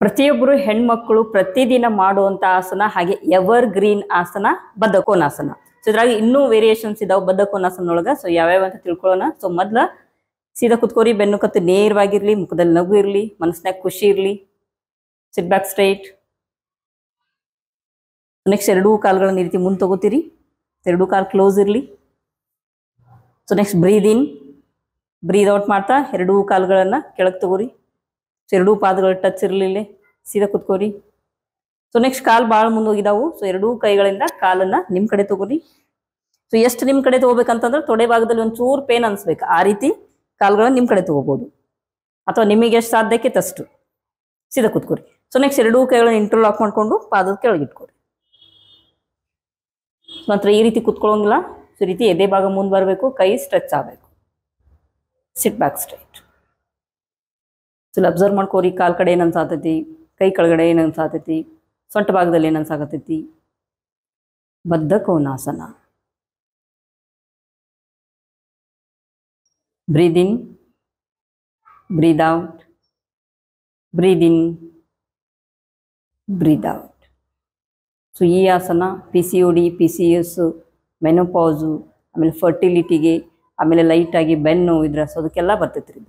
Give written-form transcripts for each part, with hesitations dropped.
ಪ್ರತಿಯೊಬ್ಬರು ಹೆಣ್ಮಕ್ಳು ಪ್ರತಿದಿನ ಮಾಡುವಂತ ಆಸನ ಹಾಗೆ ಎವರ್ ಗ್ರೀನ್ ಆಸನ ಬದ್ಧಕೋನಾಸನ. ಸೊ ಇದ್ರಾಗ ಇನ್ನೂ ವೇರಿಯೇಷನ್ಸ್ ಇದಾವೆ ಬದ್ಧಕೋನಾಸನ ಒಳಗ. ಸೊ ಯಾವ್ಯಾವ ಅಂತ ತಿಳ್ಕೊಳ್ಳೋಣ. ಸೊ ಮೊದ್ಲ ಸೀದಾ ಕುತ್ಕೋರಿ, ಬೆನ್ನು ಕತ್ತು ನೇರವಾಗಿರ್ಲಿ, ಮುಖದಲ್ಲಿ ನಗು ಇರ್ಲಿ, ಮನಸ್ಸಿನಾಗ ಖುಷಿ ಇರ್ಲಿ. ಸಿಟ್ ಬ್ಯಾಕ್ ಸ್ಟ್ರೈಟ್. ನೆಕ್ಸ್ಟ್ ಎರಡೂ ಕಾಲುಗಳನ್ನ ಈ ರೀತಿ ಮುಂದೆ ತಗೋತೀರಿ, ಎರಡೂ ಕಾಲು ಕ್ಲೋಸ್ ಇರಲಿ. ಸೊ ನೆಕ್ಸ್ಟ್ ಬ್ರೀದ್ ಇನ್, ಬ್ರೀದ್ ಔಟ್ ಮಾಡ್ತಾ ಎರಡೂ ಕಾಲುಗಳನ್ನ ಕೆಳಗೆ ತಗೋರಿ. ಸೊ ಎರಡೂ ಪಾದಗಳು ಟಚ್ ಇರಲಿಲ್ಲ, ಸೀದಾ ಕುತ್ಕೋರಿ. ಸೊ ನೆಕ್ಸ್ಟ್ ಕಾಲು ಭಾಳ ಮುಂದೋಗಿದಾವು. ಸೊ ಎರಡೂ ಕೈಗಳಿಂದ ಕಾಲನ್ನ ನಿಮ್ಮ ಕಡೆ ತಗೋರಿ. ಸೊ ಎಷ್ಟು ನಿಮ್ಮ ಕಡೆ ತಗೋಬೇಕಂತಂದ್ರೆ ತೊಡೆ ಭಾಗದಲ್ಲಿ ಒಂದು ಚೂರು ಪೇನ್ ಅನ್ಸ್ಬೇಕು, ಆ ರೀತಿ ಕಾಲುಗಳನ್ನ ನಿಮ್ಮ ಕಡೆ ತಗೋಬಹುದು, ಅಥವಾ ನಿಮಗೆ ಎಷ್ಟು ಸಾಧ್ಯಕ್ಕೆ ಅಷ್ಟು. ಸೀದಾ ಕುತ್ಕೋರಿ. ಸೊ ನೆಕ್ಸ್ಟ್ ಎರಡೂ ಕೈಗಳನ್ನ ಇಂಟರ್ಲಾಕ್ ಮಾಡ್ಕೊಂಡು ಪಾದದ ಕೆಳಗೆ ಇಟ್ಕೊರಿ. ನಂತರ ಈ ರೀತಿ ಕುತ್ಕೊಳ್ಳೋಂಗಿಲ್ಲ. ಸೊ ಈ ರೀತಿ ಎದೆ ಭಾಗ ಮುಂದೆ ಬರಬೇಕು, ಕೈ ಸ್ಟ್ರೆಚ್ ಆಗಬೇಕು. Sit back straight. So observe ಮಾಡ್ಕೋರಿ, ಕಾಲ್ ಕಡೆ ಏನು ಅನ್ಸಾತೈತಿ, ಕೈ ಕೆಳಗಡೆ ಏನು ಅನ್ಸಾತೈತಿ, ಸೊಂಟ ಭಾಗದಲ್ಲಿ ಏನು ಅನ್ಸಾಕತೈತಿ. ಬದ್ಧಕೋನಾಸನ. ಬ್ರೀದ್ ಇನ್, ಬ್ರೀದ್ ಔಟ್, ಬ್ರೀದ್ ಇನ್, ಬ್ರೀದ್ ಔಟ್. ಸೊ ಈ ಆಸನ PCOD, PCS, ಮೆನೋಪಾಸು, ಆಮೇಲೆ ಫರ್ಟಿಲಿಟಿಗೆ, ಆಮೇಲೆ ಲೈಟಾಗಿ ಬೆನ್ನು ಇದ್ರ ಸೊ ಅದಕ್ಕೆಲ್ಲ ಬರ್ತೈತ್ರಿ.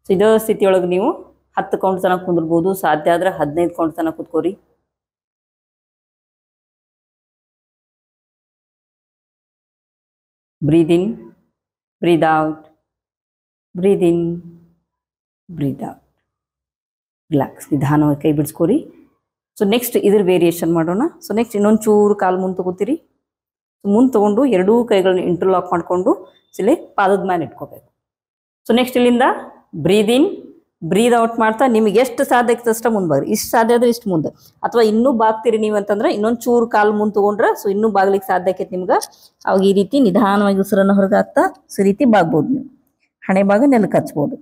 ಸೊ ಇದೇ ಸ್ಥಿತಿಯೊಳಗೆ ನೀವು 10 ಕೌಂಟ್ ತನಕ ಕುಂದಿರ್ಬೋದು, ಸಾಧ್ಯ ಆದ್ರೆ 15 ಕೌಂಟ್ ತನಕ ಕುತ್ಕೋರಿ. ಬ್ರೀದ್ ಇನ್, ಬ್ರೀದ್ ಔಟ್, ಬ್ರೀದ್ ಇನ್, ಬ್ರೀದ್ ಔಟ್. ರಿಲ್ಯಾಕ್ಸ್, ನಿಧಾನವಾಗಿ ಕೈ ಬಿಡಿಸ್ಕೋರಿ. ಸೊ ನೆಕ್ಸ್ಟ್ ಇದ್ರ ವೇರಿಯೇಷನ್ ಮಾಡೋಣ. ಸೊ ನೆಕ್ಸ್ಟ್ ಇನ್ನೊಂದು ಚೂರು ಕಾಲು ಮುಂದೆ ತಗೋತೀರಿ. ಮುಂದೆ ತಗೊಂಡು ಎರಡೂ ಕೈಗಳನ್ನ ಇಂಟರ್ಲಾಕ್ ಮಾಡಿಕೊಂಡು ಇಲ್ಲಿ ಪಾದದ ಮೇಲೆ ಇಟ್ಕೋಬೇಕು. ಸೊ ನೆಕ್ಸ್ಟ್ ಇಲ್ಲಿಂದ ಬ್ರೀದ್ ಇನ್, ಬ್ರೀದ್ ಔಟ್ ಮಾಡ್ತಾ ನಿಮಗೆ ಎಷ್ಟು ಸಾಧ್ಯ ಆಗ್ತದೆ ಅಷ್ಟು ಮುಂದೆ ಬರ್ರಿ. ಇಷ್ಟು ಸಾಧ್ಯ ಆದ್ರೆ ಇಷ್ಟು ಮುಂದೆ, ಅಥವಾ ಇನ್ನೂ ಬಾಗ್ತೀರಿ ನೀವು ಅಂತಂದ್ರೆ ಇನ್ನೊಂದು ಚೂರು ಕಾಲು ಮುಂದೆ ತಗೊಂಡ್ರೆ ಸೊ ಇನ್ನೂ ಬಾಗ್ಲಿಕ್ಕೆ ಸಾಧ್ಯ ಆಕೈತಿ ನಿಮ್ಗೆ. ಅವಾಗ ಈ ರೀತಿ ನಿಧಾನವಾಗಿ ಉಸಿರನ್ನು ಹೊರಗೆ ಹಾಕ್ತಾ ಸೊ ಈ ರೀತಿ ಬಾಗ್ಬೋದು. ನೀವು ಹಣೆ ಭಾಗ ನೆಲಕ್ಕೆ ಹಚ್ಬೋದು,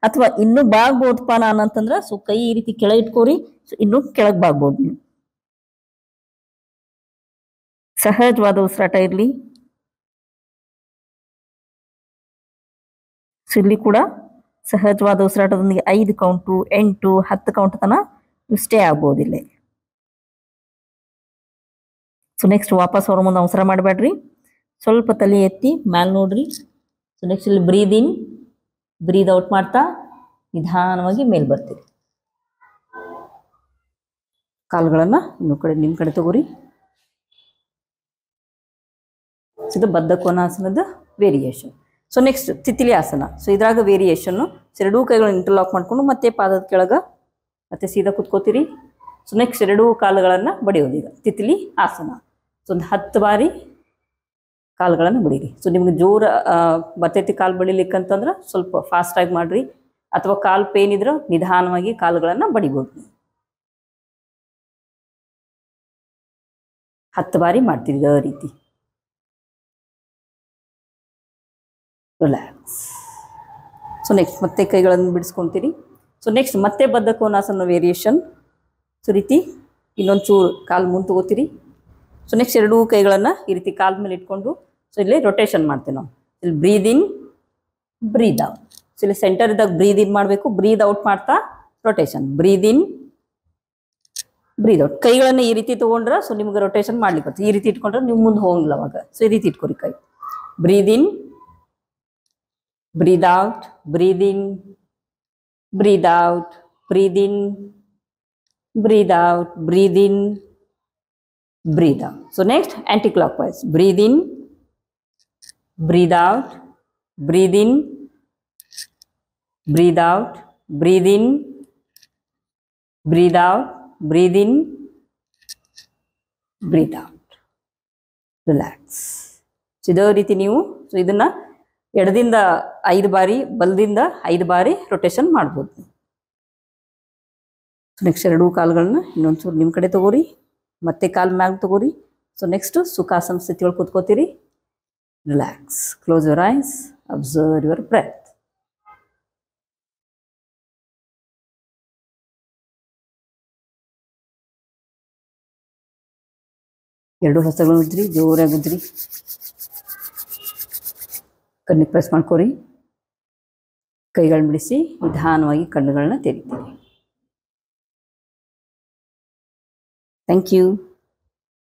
ಅಥವಾ ಇನ್ನೂ ಬಾಗ್ಬೋದಪ್ಪ ನಾನಂತಂದ್ರೆ ಸೊ ಕೈ ಈ ರೀತಿ ಕೆಳಗೆ ಇಟ್ಕೋರಿ. ಸೊ ಇನ್ನೂ ಕೆಳಗೆ ಬಾಗ್ಬೋದು ನೀವು. ಸಹಜವಾದ ಉಸಿರಾಟ ಇರಲಿ. ಸೊ ಇಲ್ಲಿ ಕೂಡ ಸಹಜವಾದ ಉಸಿರಾಟದೊಂದಿಗೆ 5 ಕೌಂಟು, 8, 10 ಕೌಂಟ್ ತನ ಸ್ಟೇ ಆಗ್ಬೋದಿಲ್ಲ. ಸೊ ನೆಕ್ಸ್ಟ್ ವಾಪಸ್ ಹೊರ ಮುಂದೆ ಅವಸರ ಮಾಡಬೇಡ್ರಿ, ಸ್ವಲ್ಪ ತಲೆ ಎತ್ತಿ ಮ್ಯಾಲೆ ನೋಡ್ರಿ. ಸೊ ನೆಕ್ಸ್ಟ್ ಇಲ್ಲಿ ಬ್ರೀದ್ ಇನ್, ಬ್ರೀದ್ ಔಟ್ ಮಾಡ್ತಾ ನಿಧಾನವಾಗಿ ಮೇಲ್ ಬರ್ತೀರಿ. ಕಾಲುಗಳನ್ನ ಇನ್ನೂ ಕಡೆ ನಿಮ್ಮ ಕಡೆ ತಗೋರಿ. ಇದು ಬದ್ಧಕೋನಾಸನದ ವೇರಿಯೇಷನ್. ಸೊ ನೆಕ್ಸ್ಟ್ ತಿತಿಲಿ ಆಸನ. ಸೊ ಇದ್ರಾಗ ವೇರಿಯೇಷನ್ನು ಎರಡೂ ಕೈಗಳನ್ನ ಇಂಟರ್ಲಾಕ್ ಮಾಡ್ಕೊಂಡು ಮತ್ತೆ ಪಾದದ ಕೆಳಗೆ ಮತ್ತೆ ಸೀದಾ ಕುತ್ಕೋತೀರಿ. ಸೊ ನೆಕ್ಸ್ಟ್ ಎರಡೂ ಕಾಲುಗಳನ್ನು ಬಡಿಯೋದು. ಈಗ ತಿತಿಲಿ ಆಸನ. ಸೊ ಒಂದು 10 ಬಾರಿ ಕಾಲುಗಳನ್ನು ಬಡೀರಿ. ಸೊ ನಿಮ್ಗೆ ಜೋರ ಬರ್ತೈತಿ ಕಾಲು ಬಡಿಲಿಕ್ಕಂತಂದ್ರೆ ಸ್ವಲ್ಪ ಫಾಸ್ಟಾಗಿ ಮಾಡಿರಿ, ಅಥವಾ ಕಾಲು ಪೇನ್ ಇದ್ರೆ ನಿಧಾನವಾಗಿ ಕಾಲುಗಳನ್ನು ಬಡಿಬೋದು. 10 ಬಾರಿ ಮಾಡ್ತೀರಿ ಇದೇ ರೀತಿ. ರಿಲ್ಯಾಕ್ಸ್. ಸೊ ನೆಕ್ಸ್ಟ್ ಮತ್ತೆ ಕೈಗಳನ್ನು ಬಿಡಿಸ್ಕೊತೀರಿ. ಸೊ ನೆಕ್ಸ್ಟ್ ಮತ್ತೆ ಬದ್ಧಕೋನಾಸನ ವೇರಿಯೇಷನ್. ಸೊ ರೀತಿ ಇನ್ನೊಂದು ಚೂರು ಕಾಲು ಮುಂದೆ ತಗೋತೀರಿ. ಸೊ ನೆಕ್ಸ್ಟ್ ಎರಡೂ ಕೈಗಳನ್ನು ಈ ರೀತಿ ಕಾಲ ಮೇಲೆ ಇಟ್ಕೊಂಡು ಸೊ ಇಲ್ಲಿ ರೊಟೇಷನ್ ಮಾಡ್ತೀವಿ ನಾವು. ಇಲ್ಲಿ ಬ್ರೀದ್ ಇನ್, ಬ್ರೀದ್ ಔಟ್. ಸೊ ಇಲ್ಲಿ ಸೆಂಟರ್ ಇದ್ದಾಗ ಬ್ರೀದ್ ಇನ್ ಮಾಡಬೇಕು, ಬ್ರೀದ್ ಔಟ್ ಮಾಡ್ತಾ ರೊಟೇಷನ್. ಬ್ರೀದ್ ಇನ್, ಬ್ರೀದ್ ಔಟ್. ಕೈಗಳನ್ನು ಈ ರೀತಿ ತೊಗೊಂಡ್ರೆ ಸೊ ನಿಮ್ಗೆ ರೊಟೇಷನ್ ಮಾಡ್ಲಿಕ್ಕೆ ಈ ರೀತಿ ಇಟ್ಕೊಂಡ್ರೆ ನೀವು ಮುಂದೆ ಹೋಗಂಗಿಲ್ಲ ಅವಾಗ. ಸೊ ಈ ರೀತಿ ಇಟ್ಕೊರಿ ಕೈ. ಬ್ರೀದ್ ಇನ್, breathe out, breathe in, breathe out, breathe in, breathe out, breathe in, breathe out. So next anti-clockwise. Breathe in, breathe out, breathe in, breathe out, breathe in, breathe out, breathe in, breathe out. Relax. So ಇದೇ ರೀತಿ ನೀವು so ಇದನ್ನ ಎಡದಿಂದ 5 ಬಾರಿ, ಬಲದಿಂದ 5 ಬಾರಿ rotation ಮಾಡ್ಬೋದು. Next ಎರಡೂ ಕಾಲುಗಳನ್ನ ಇನ್ನೊಂದ್ಸೂರು ನಿಮ್ಮ ಕಡೆ ತಗೋರಿ, ಮತ್ತೆ ಕಾಲು ಮ್ಯಾಗ ತಗೋರಿ. ಸೊ ನೆಕ್ಸ್ಟ್ ಸುಖಾಸನ ಸ್ಥಿತಿಯೊಳಗೆ ಕೂತ್ಕೋತೀರಿ. Relax. Close your eyes, observe your breath. ಎರಡು ಹಸ್ತಗಳು ಉಜ್ರಿ, ಜೋರಾಗಿ ಉಜ್ರಿ. ಕಣ್ಣಿಗೆ ಪ್ರೆಸ್ ಮಾಡ್ಕೋರಿ. ಕೈಗಳನ್ನ ಬಿಡಿಸಿ ನಿಧಾನವಾಗಿ ಕಣ್ಣುಗಳನ್ನ ತೆರೀತೀರಿ. Thank you.